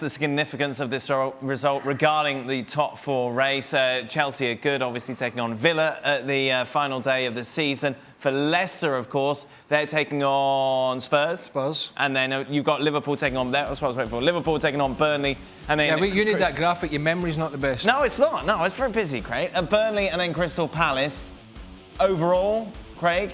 The significance of this result regarding the top four race. Chelsea are good, obviously taking on Villa at the final day of the season. For Leicester, of course, they're taking on Spurs. And then you've got Liverpool taking on... That's what I was waiting for. Liverpool taking on Burnley. And then yeah, but you need that graphic. Your memory's not the best. No, it's not. No, it's very busy, Craig. Burnley and then Crystal Palace. Overall, Craig?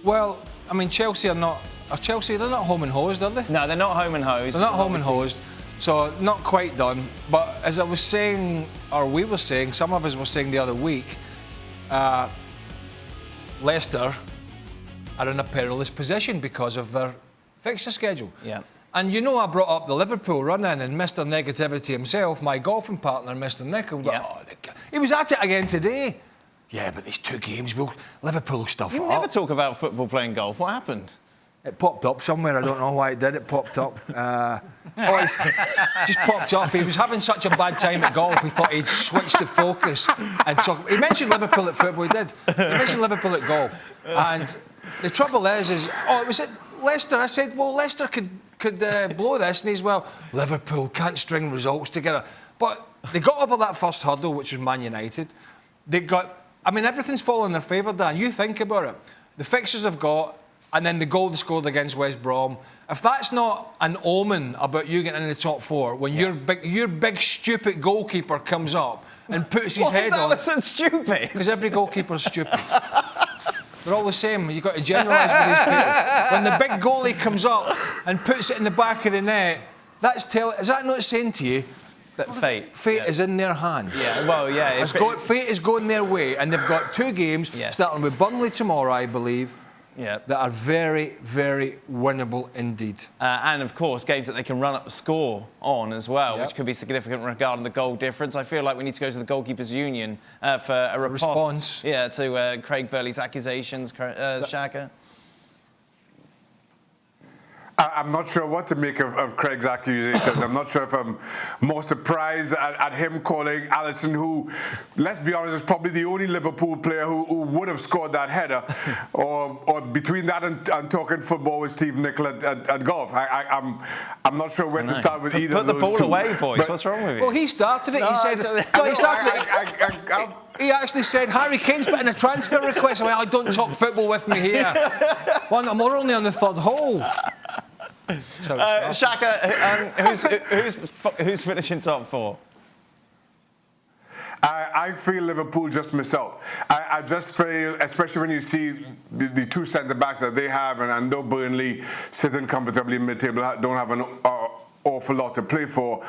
Well, I mean, Chelsea are not... Chelsea, they're not home and hosed, are they? No, they're not home and hosed. They're not home and hosed, so not quite done. But as I was saying, or we were saying, some of us were saying the other week, Leicester are in a perilous position because of their fixture schedule. Yeah. And you know, I brought up the Liverpool run-in and Mr. Negativity himself, my golfing partner, Mr. Nicol. Yeah. Oh, he was at it again today. Yeah, but these two games, Liverpool will stuff it up. You never talk about football playing golf. What happened? It popped up somewhere. I don't know why it did. It popped up. It's just popped up. He was having such a bad time at golf, he thought he'd switch the focus and talk. He mentioned Liverpool at football. He did. He mentioned Liverpool at golf. And the trouble is it was at Leicester. I said, well, Leicester could blow this. And he's, well, Liverpool can't string results together. But they got over that first hurdle, which was Man United. They got... I mean, everything's fallen in their favour, Dan. You think about it. The fixtures have got... And then the goal they scored against West Brom. If that's not an omen about you getting in the top four, when your big stupid goalkeeper comes up and puts his head on... Why is Alisson stupid? Because every goalkeeper's stupid. They're all the same. You've got to generalise with these people. When the big goalie comes up and puts it in the back of the net, is that not saying to you that fate is in their hands? Yeah, well, yeah. Fate is going their way, and they've got two games, starting with Burnley tomorrow, I believe, that are very, very winnable indeed. And, of course, games that they can run up the score on as well, which could be significant regarding the goal difference. I feel like we need to go to the Goalkeepers' Union for a response. Yeah, to Craig Burley's accusations, Shaka. I'm not sure what to make of Craig's accusations. I'm not sure if I'm more surprised at him calling Alisson, who, let's be honest, is probably the only Liverpool player who would have scored that header, or between that and talking football with Steve Nicol at golf. I'm not sure where to start with either of those two. Put the ball away, boys. What's wrong with you? Well, he started it. He said... he started it. He actually said, Harry Kane's put in a transfer request. I went, I don't talk football with me here. We're only on the third hole. Shaka, who's finishing top four? I feel Liverpool just miss out. I just feel, especially when you see the two centre-backs that they have, and I know Burnley sitting comfortably in mid-table, don't have an awful lot to play for.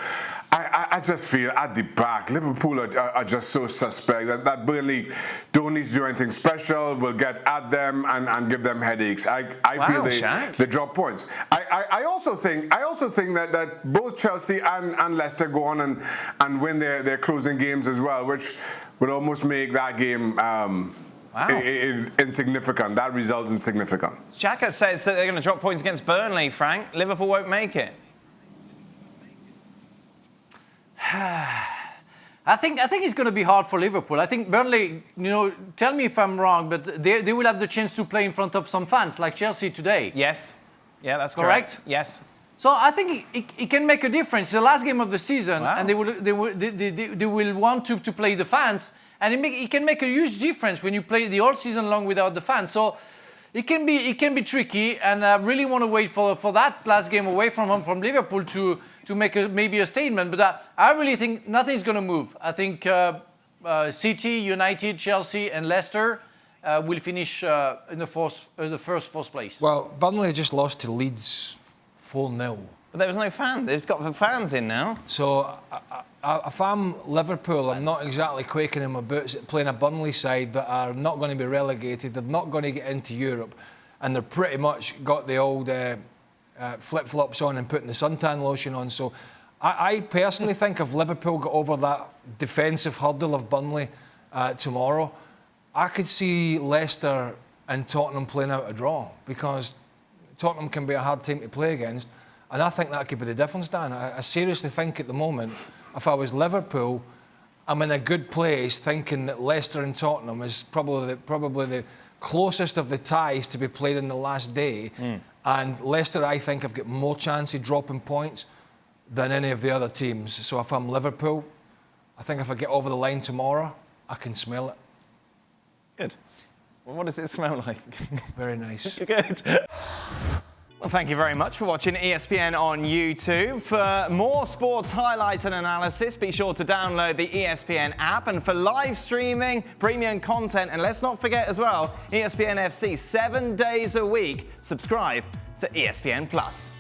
I just feel at the back, Liverpool are just so suspect that Burnley don't need to do anything special. Will get at them and give them headaches. I feel they drop points. I also think that both Chelsea and Leicester go on and win their closing games as well, which would almost make that game insignificant. That result insignificant. Shaka says that they're going to drop points against Burnley, Frank. Liverpool won't make it. I think it's going to be hard for Liverpool. I think Burnley, tell me if I'm wrong, but they will have the chance to play in front of some fans, like Chelsea today. Yes. Yeah, that's correct. Yes. So I think it can make a difference. It's the last game of the season, and they will want to play the fans, and it can make a huge difference when you play the whole season long without the fans. So it can be tricky, and I really want to wait for that last game away from home from Liverpool to make maybe a statement, but I really think nothing's going to move. I think City, United, Chelsea and Leicester will finish in the fourth place. Well, Burnley just lost to Leeds 4-0. But there was no fan. They've got the fans in now. So if I'm Liverpool, I'm not exactly quaking in my boots at playing a Burnley side that are not going to be relegated. They're not going to get into Europe. And they're pretty much got the old... flip-flops on and putting the suntan lotion on. So I personally think if Liverpool got over that defensive hurdle of Burnley tomorrow, I could see Leicester and Tottenham playing out a draw, because Tottenham can be a hard team to play against, and I think that could be the difference, Dan. I seriously think at the moment, if I was Liverpool, I'm in a good place thinking that Leicester and Tottenham is probably the closest of the ties to be played in the last day. And Leicester, I think, have got more chance of dropping points. than any of the other teams. So if I'm Liverpool, I think if I get over the line tomorrow, I can smell it. Good. Well, what does it smell like? Very nice. Good. Well, thank you very much for watching ESPN on YouTube. For more sports highlights and analysis, be sure to download the ESPN app. And for live streaming, premium content, and let's not forget as well, ESPN FC 7 days a week. Subscribe to ESPN Plus.